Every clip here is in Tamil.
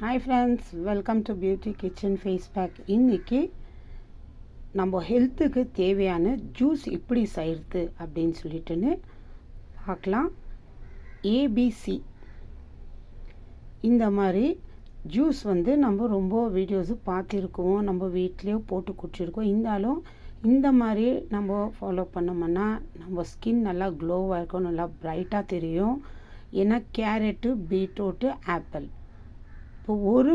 Hi friends, welcome to beauty kitchen face pack. இன்றைக்கி நம்ம ஹெல்த்துக்கு தேவையான ஜூஸ் எப்படி செய்கிறது அப்படின்னு சொல்லிட்டுன்னு பார்க்கலாம். ஏபிசி இந்த மாதிரி ஜூஸ் நம்ம ரொம்ப வீடியோஸு பார்த்துருக்கோம், நம்ம வீட்லேயே போட்டு குடிச்சிருக்கோம். இருந்தாலும் இந்த மாதிரி நம்ம ஃபாலோ பண்ணோம்னா நம்ம ஸ்கின் நல்லா க்ளோவாக இருக்கும், நல்லா ப்ரைட்டாக தெரியும். ஏன்னா கேரட்டு, பீட்ரூட்டு, ஆப்பிள் இப்போ ஒரு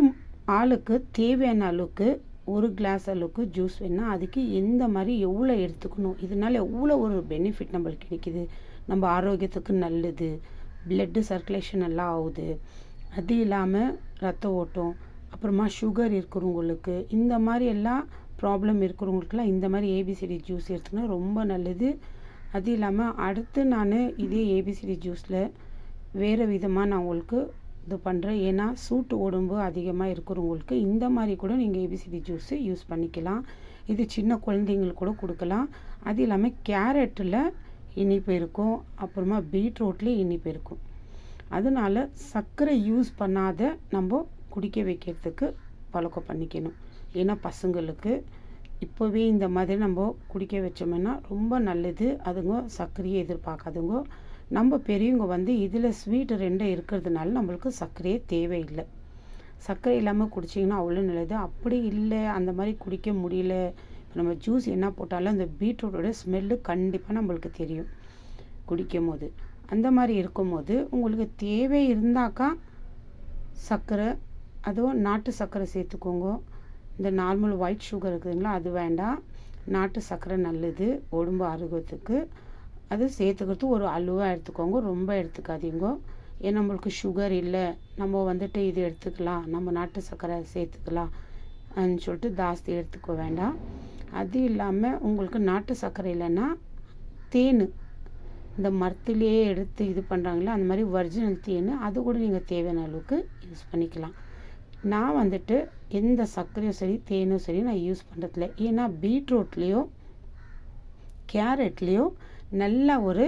ஆளுக்கு தேவையான அளவுக்கு ஒரு கிளாஸ் அளவுக்கு ஜூஸ் வேணால் அதுக்கு எந்த மாதிரி எவ்வளோ எடுத்துக்கணும், இதனால் எவ்வளோ ஒரு பெனிஃபிட் நம்மளுக்கு கிடைக்கிது. நம்ம ஆரோக்கியத்துக்கு நல்லது, பிளட்டு சர்க்குலேஷன் நல்லா ஆகுது. அது இல்லாமல் ரத்த ஓட்டம், அப்புறமா சுகர் இருக்கிறவங்களுக்கு, இந்த மாதிரி எல்லாம் ப்ராப்ளம் இருக்கிறவங்களுக்குலாம் இந்த மாதிரி ஏபிசிடி ஜூஸ் எடுத்துக்கினா ரொம்ப நல்லது. அது இல்லாமல் அடுத்து நான் இதே ஏபிசிடி ஜூஸில் வேறு விதமாக நான் உங்களுக்கு இது பண்ணுறேன். ஏன்னா சூட்டு உடம்பு அதிகமாக இருக்கிறவங்களுக்கு இந்த மாதிரி கூட நீங்கள் ஏபிசிடி ஜூஸு யூஸ் பண்ணிக்கலாம். இது சின்ன குழந்தைங்களுக்கு கூட கொடுக்கலாம். அது இல்லாமல் கேரட்டில் இனிப்பு இருக்கும், அப்புறமா பீட்ரூட்லேயும் இனிப்பு இருக்கும். அதனால் சர்க்கரை யூஸ் பண்ணாத நம்ம குடிக்க வைக்கிறதுக்கு பழக்கம் பண்ணிக்கணும். ஏன்னா பசங்களுக்கு இப்போவே இந்த மாதிரி நம்ம குடிக்க வச்சோம்னா ரொம்ப நல்லது. அதுங்க சர்க்கரையை எதிர்பார்க்காதுங்க. நம்ம பெரியவங்க இதில் ஸ்வீட்டு ரெண்டும் இருக்கிறதுனால நம்மளுக்கு சர்க்கரையே தேவையில்லை. சர்க்கரை இல்லாமல் குடிச்சிங்கன்னா அவ்வளோ நல்லது. அப்படி இல்லை, அந்த மாதிரி குடிக்க முடியல, இப்போ நம்ம ஜூஸ் என்ன போட்டாலும் அந்த பீட்ரூட்டோட ஸ்மெல்லு கண்டிப்பாக நம்மளுக்கு தெரியும் குடிக்கும் போது. அந்த மாதிரி இருக்கும்போது உங்களுக்கு தேவை இருந்தாக்கா சர்க்கரை, அதுவும் நாட்டு சர்க்கரை சேர்த்துக்கோங்க. இந்த நார்மல் ஒயிட் சுகர் இருக்குதுங்களா, அது வேண்டாம். நாட்டு சர்க்கரை நல்லது உடம்பு ஆரோக்கியத்துக்கு. அது சேர்த்துக்கிறது ஒரு அளவாக எடுத்துக்கோங்க, ரொம்ப எடுத்துக்காதீங்க. ஏன்னா நம்மளுக்கு சுகர் இல்லை, நம்ம இது எடுத்துக்கலாம், நம்ம நாட்டு சர்க்கரை சேர்த்துக்கலாம் சொல்லிட்டு ஜாஸ்தி எடுத்துக்க வேண்டாம். அது இல்லாமல் உங்களுக்கு நாட்டு சர்க்கரை இல்லைன்னா தேன், இந்த மரத்துலேயே எடுத்து இது பண்ணுறாங்களே அந்த மாதிரி ஒரிஜினல் தேன், அது கூட நீங்கள் தேவையான அளவுக்கு யூஸ் பண்ணிக்கலாம். நான் எந்த சர்க்கரையும் சரி தேனும் சரி நான் யூஸ் பண்ணுறதில்ல. ஏன்னா பீட்ரூட்லேயும் கேரட்லேயும் நல்ல ஒரு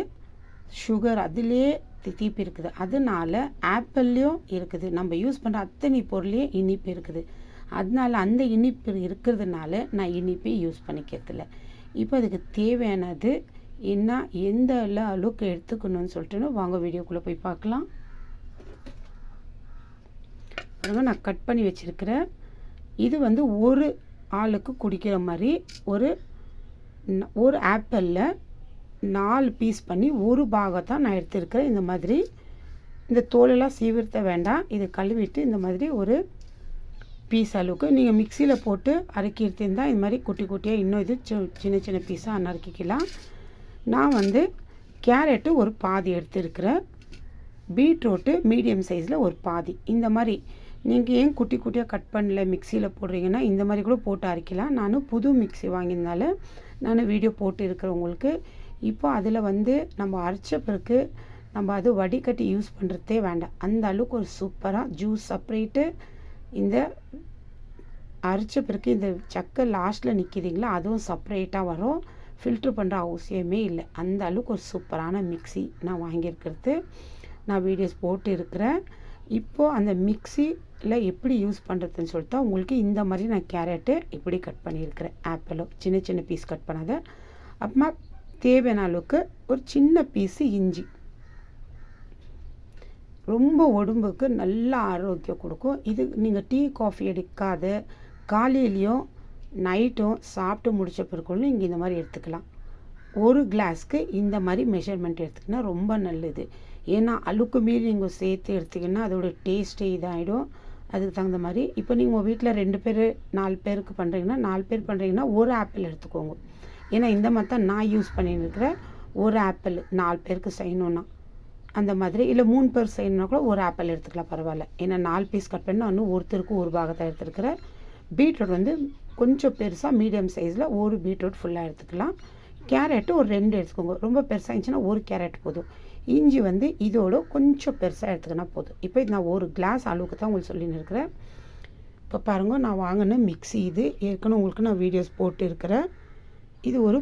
சுகர் அதிலே தீப்பு இருக்குது. அதனால ஆப்பிள்லேயும் இருக்குது. நம்ம யூஸ் பண்ணுற அத்தனை பொருளையும் இனிப்பு இருக்குது. அதனால அந்த இனிப்பு இருக்கிறதுனால நான் இனிப்பே யூஸ் பண்ணிக்கிறதில்ல. இப்போ அதுக்கு தேவையானது என்ன, எந்த அளவுக்கு எடுத்துக்கணும்னு சொல்லிட்டு வாங்க வீடியோக்குள்ளே போய் பார்க்கலாம். நான் கட் பண்ணி வச்சுருக்கிறேன். இது ஒரு ஆளுக்கு குடிக்கிற மாதிரி ஒரு ஆப்பிளில் 4 பீஸ் பண்ணி ஒரு பாகத்தான் நான் எடுத்துருக்கிறேன். இந்த மாதிரி இந்த தோலெல்லாம் சீவிர்த்த வேண்டாம். இது கழுவிட்டு இந்த மாதிரி ஒரு பீஸ் அளவுக்கு நீங்கள் மிக்சியில் போட்டு அரைக்கிட்டு இருந்தால் இந்த மாதிரி குட்டி குட்டியாக இன்னும் இது சின்ன சின்ன பீஸாக நறுக்கிக்கலாம். நான் கேரட்டு ஒரு பாதி எடுத்துருக்கிறேன், பீட்ரூட்டு மீடியம் சைஸில் ஒரு பாதி. இந்த மாதிரி நீங்கள் ஏன் குட்டி குட்டியாக கட் பண்ணல மிக்சியில் போடுறீங்கன்னா இந்த மாதிரி கூட போட்டு அரைக்கலாம். நான் புது மிக்சி வாங்கியிருந்தால நான் வீடியோ போட்டு இருக்கிறவங்களுக்கு. இப்போ அதில் நம்ம அரைச்ச பிறகு நம்ம அது வடிகட்டி யூஸ் பண்ணுறதே வேண்டாம். அந்த அளவுக்கு ஒரு சூப்பராக ஜூஸ் செப்பரேட்டு. இந்த அரைச்ச பிறகு இந்த சக்கை லாஸ்ட்டில் நிற்கிதுங்களா, அதுவும் செப்பரேட்டாக வரும். ஃபில்ட்ரு பண்ணுற அவசியமே இல்லை. அந்த அளவுக்கு ஒரு சூப்பரான மிக்சி நான் வாங்கியிருக்கிறது. நான் வீடியோஸ் போட்டு இருக்கிறேன். இப்போது அந்த மிக்சியில் எப்படி யூஸ் பண்ணுறதுன்னு சொல்லிட்டு உங்களுக்கு இந்த மாதிரி நான் கேரட்டு இப்படி கட் பண்ணியிருக்கிறேன், ஆப்பிளும் சின்ன சின்ன பீஸ் கட் பண்ணாத. அப்புறமா தேவையான அளவுக்கு ஒரு சின்ன பீஸு இஞ்சி, ரொம்ப உடம்புக்கு நல்ல ஆரோக்கியம் கொடுக்கும். இது நீங்கள் டீ காஃபி எடுக்காத காலையிலையும் நைட்டும் சாப்பிட்டு முடித்த பிறகு நீங்கள் இந்த மாதிரி எடுத்துக்கலாம். ஒரு கிளாஸ்க்கு இந்த மாதிரி மெஷர்மெண்ட் எடுத்துக்கினா ரொம்ப நல்லது. ஏன்னா அழுக்கு மீறி நீங்கள் சேர்த்து எடுத்திங்கன்னா அதோட டேஸ்ட்டே இதாகிடும். அதுக்கு தகுந்த மாதிரி இப்போ நீங்கள் உங்கள் வீட்டில் 2 பேர் 4 பேருக்கு பண்ணுறீங்கன்னா 4 பேர் பண்ணுறீங்கன்னா ஒரு ஆப்பிள் எடுத்துக்கோங்க. ஏன்னா இந்த மாதிரி தான் நான் யூஸ் பண்ணின்னு இருக்கிறேன். ஒரு ஆப்பிள் 4 பேருக்கு செய்யணுன்னா அந்த மாதிரி, இல்லை 3 பேர் செய்யணுன்னா கூட ஒரு ஆப்பிள் எடுத்துக்கலாம், பரவாயில்ல. ஏன்னா 4 பீஸ் கட் பண்ணால் இன்னும் ஒருத்தருக்கு ஒரு பாகத்தை எடுத்துருக்கிறேன். பீட்ரூட் கொஞ்சம் பெருசாக மீடியம் சைஸில் ஒரு பீட்ரூட் ஃபுல்லாக எடுத்துக்கலாம். கேரட்டு ஒரு 2 எடுத்துக்கோங்க, ரொம்ப பெருசாக இருந்துச்சுன்னா ஒரு கேரட் போதும். இஞ்சி இதோட கொஞ்சம் பெருசாக எடுத்துக்கினா போதும். இப்போ நான் ஒரு கிளாஸ் அளவுக்கு தான் உங்களுக்கு சொல்லின்னு இருக்கிறேன். இப்போ பாருங்கள், நான் வாங்கின மிக்ஸி இது. ஏற்கனவே உங்களுக்கு நான் வீடியோஸ் போட்டு இருக்கிறேன். இது ஒரு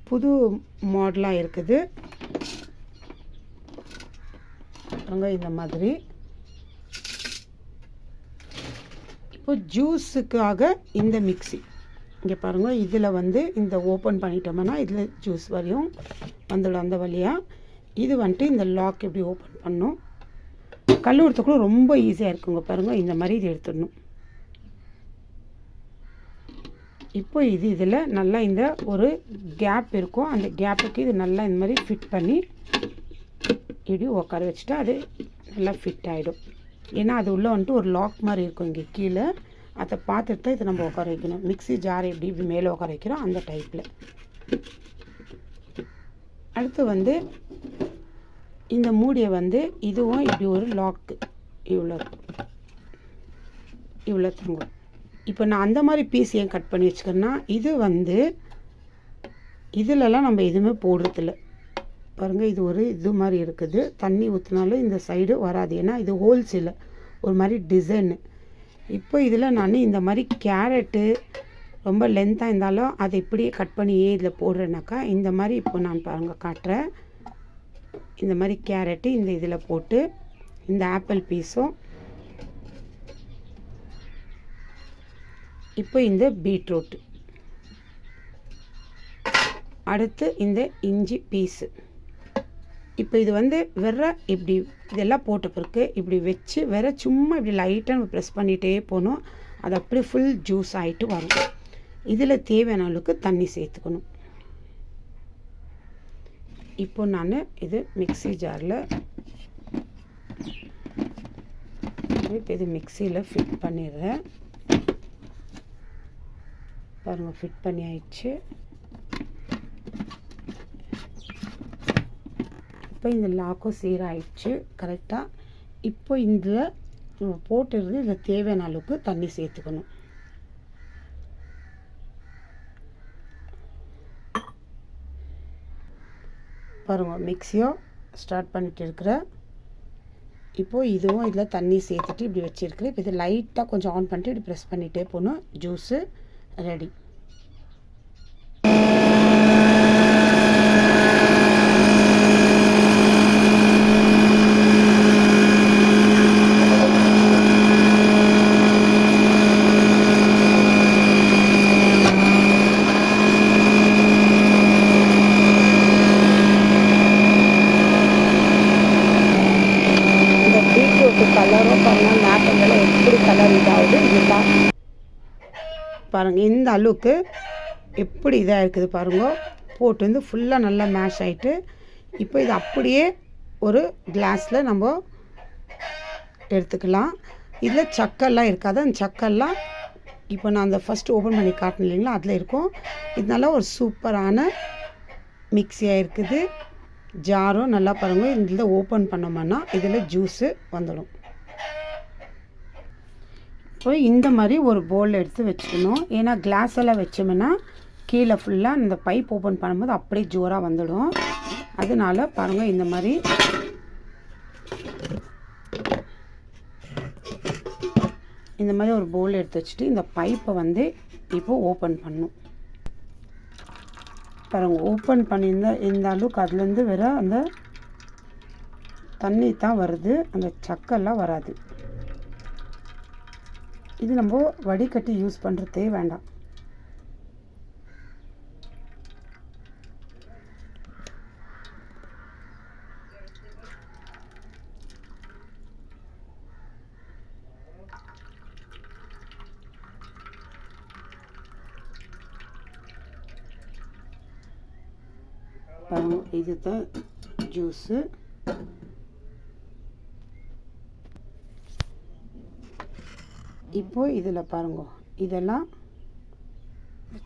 புது மாடலாக இருக்குது. பாருங்க இந்த மாதிரி இப்போ ஜூஸுக்காக இந்த மிக்ஸி இங்கே பாருங்கள், இதில் வந்து இந்த ஓப்பன் பண்ணிட்டோம்னா இதில் ஜூஸ் வரையும் வந்துடும் அந்த வழியாக. இது வந்துட்டு இந்த லாக் எப்படி ஓப்பன் பண்ணணும், கல் உடுத்தக்கூட ரொம்ப ஈஸியாக இருக்குங்க. பாருங்கள், இந்த மாதிரி இது எடுத்துடணும். இப்போ இதில் நல்லா இந்த ஒரு கேப் இருக்கும், அந்த கேப்புக்கு இது நல்லா இந்த மாதிரி ஃபிட் பண்ணி இப்படி உட்கார வச்சுட்டா அது நல்லா ஃபிட் ஆகிடும். ஏன்னா அது உள்ளே வந்துட்டு ஒரு லாக் மாதிரி இருக்கும் இங்கே கீழே, அதை பார்த்துட்டு தான் இதை நம்ம உட்கார வைக்கணும். மிக்ஸி ஜார் எப்படி இப்படி மேலே உட்கார வைக்கிறோம் அந்த டைப்பில். அடுத்து வந்து இந்த மூடியை வந்து இதுவும் இப்படி ஒரு லாக்கு இவ்வளோ தங்கும். இப்போ நான் அந்த மாதிரி பீஸ் ஏன் கட் பண்ணி வச்சுக்கிறேன்னா, இது வந்து இதிலலாம் நம்ம எதுவுமே போடுறதில்ல. பாருங்கள், இது ஒரு இது மாதிரி இருக்குது, தண்ணி ஊற்றினாலும் இந்த சைடு வராது, ஏன்னா இது ஹோல்ஸ் இல்லை, ஒரு மாதிரி டிசைனு. இப்போ இதில் நான் இந்த மாதிரி கேரட்டு ரொம்ப லென்த்தாக இருந்தாலும் அதை இப்படியே கட் பண்ணியே இதில் போடுறேன்னாக்கா, இந்த மாதிரி இப்போ நான் பாருங்கள் காட்டுறேன். இந்த மாதிரி கேரட்டு இந்த இதில் போட்டு, இந்த ஆப்பிள் பீஸும், இப்போ இந்த பீட்ரூட், அடுத்து இந்த இஞ்சி பீஸு. இப்போ இது வந்து வேற இப்படி இதெல்லாம் போட்ட பிறகு இப்படி வச்சு வேற சும்மா இப்படி லைட்டாக நம்ம ப்ரெஸ் பண்ணிகிட்டே போகணும். அது அப்படியே ஃபுல் ஜூஸ் ஆகிட்டு வரும். இதில் தேவையான அளவுக்கு தண்ணி சேர்த்துக்கணும். இப்போ நான் இது மிக்ஸி ஜாரில் இப்போ இது மிக்ஸியில் ஃபிட் பண்ணிடுறேன். பாருங்கள், ஃபிட் பண்ணி ஆயிடுச்சு. இப்போ இந்த லாக்கும் சீராகிடுச்சு கரெக்டாக. இப்போ இதில் நம்ம போட்டுறது இதில் தேவையான அளவுக்கு தண்ணி சேர்த்துக்கணும். பாருங்கள், மிக்ஸியோ ஸ்டார்ட் பண்ணிட்டு இருக்கிறேன். இப்போது இதுவும் இதில் தண்ணி சேர்த்துட்டு இப்படி வச்சுருக்கிறேன். இப்போ இது லைட்டாக கொஞ்சம் ஆன் பண்ணிட்டு இப்படி ப்ரெஸ் பண்ணிகிட்டே போகணும். Juice ready. கலரும் பாருங்கள், நாட்டங்களை எப்படி கலர் இதாகுது. இதுதான் பாருங்கள், இந்த அளவுக்கு எப்படி இதாக இருக்குது பாருங்க. போட்டு வந்து ஃபுல்லாக நல்லா மேஷ் ஆகிட்டு, இப்போ இது அப்படியே ஒரு கிளாஸில் நம்ம எடுத்துக்கலாம். இதில் சக்கெல்லாம் இருக்காது, அந்த சக்கெல்லாம் இப்போ நான் அந்த ஃபஸ்ட்டு ஓப்பன் பண்ணி காட்டினேன் இல்லைங்களா, அதில் இருக்கும். இதனால ஒரு சூப்பரான மிக்ஸியாக இருக்குது. ஜாரும் நல்லா பாருங்கள், இதில் ஓப்பன் பண்ணோம்னா இதில் ஜூஸு வந்துடும். இப்போ இந்த மாதிரி ஒரு பவுல் எடுத்து வச்சுக்கணும். ஏன்னா கிளாஸ் எல்லாம் வச்சோம்னா கீழே ஃபுல்லாக இந்த பைப் ஓப்பன் பண்ணும்போது அப்படியே ஜோராக வந்துடும். அதனால பாருங்கள், இந்த மாதிரி ஒரு பவுல் எடுத்து வச்சுட்டு இந்த பைப்பை வந்து இப்போ ஓப்பன் பண்ணணும். பாருங்கள், ஓப்பன் பண்ணியிருந்தா இந்த அளவுக்கு அதுலேருந்து வேற அந்த தண்ணி தான் வருது, அந்த சக்கெல்லாம் வராது. இது நம்ம வடிகட்டி யூஸ் பண்ணுறதே வேண்டாம். இதுதான் ஜூஸு. இப்போ இதில் பாருங்க, இதெல்லாம்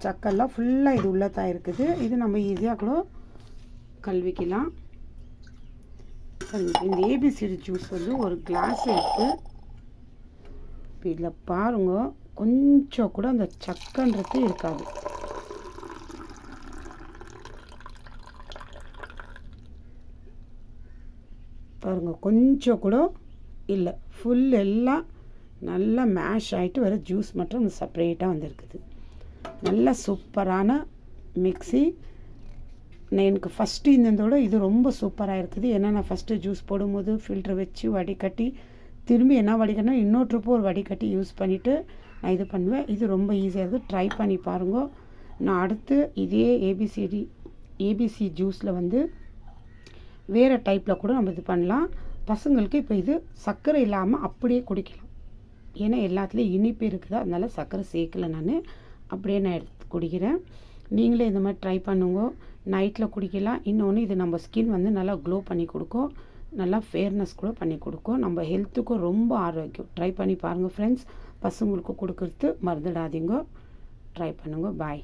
சக்கெல்லாம் ஃபுல்லாக இது உள்ளே தான் இருக்குது. இது நம்ம ஈஸியாக கூட கழுவிக்கலாம். இந்த ஏபிசிடி ஜூஸ் வந்து ஒரு கிளாஸ் இருக்குது. இப்போ இதில் பாருங்க, கொஞ்சம் கூட அந்த சக்கன்றது இருக்காது. பாருங்க, கொஞ்சம் கூட இல்லை, ஃபுல் எல்லாம் நல்லா மேஷ் ஆகிட்டு வர ஜூஸ் மட்டும் செப்பரேட்டாக வந்திருக்குது. நல்ல சூப்பரான மிக்ஸி. எனக்கு ஃபஸ்ட்டு இருந்ததோட இது ரொம்ப சூப்பராக இருக்குது. ஏன்னா நான் ஃபஸ்ட்டு ஜூஸ் போடும்போது ஃபில்ட்ரு வச்சு வடிகட்டி திரும்பி என்ன வடிகட்டினா இன்னொரு ட்ரிப்பு ஒரு வடிகட்டி யூஸ் பண்ணிவிட்டு நான் இது பண்ணுவேன். இது ரொம்ப ஈஸியாக இருக்குது, ட்ரை பண்ணி பாருங்க. நான் அடுத்து இதே ஏபிசி ஜூஸில் வந்து வேறு டைப்பில் கூட நம்ம இது பண்ணலாம். பசங்களுக்கு இப்போ இது சர்க்கரை இல்லாமல் அப்படியே குடிக்கலாம். ஏன்னா எல்லாத்துலேயும் இனிப்பு இருக்குது, அதனால் சர்க்கரை சேர்க்கலை. நான் அப்படியே நான் எடுத்து குடிக்கிறேன். நீங்களே இந்த மாதிரி ட்ரை பண்ணுங்க. நைட்டில் குடிக்கலாம். இன்னொன்று இது நம்ம ஸ்கின் வந்து நல்லா க்ளோ பண்ணி கொடுக்கும், நல்லா ஃபேர்னஸ் கூட பண்ணி கொடுக்கும். நம்ம ஹெல்த்துக்கும் ரொம்ப ஆரோக்கியம். ட்ரை பண்ணி பாருங்கள் ஃப்ரெண்ட்ஸ். பசங்களுக்கு கொடுக்கறது மறந்துடாதீங்க. ட்ரை பண்ணுங்க. பாய்.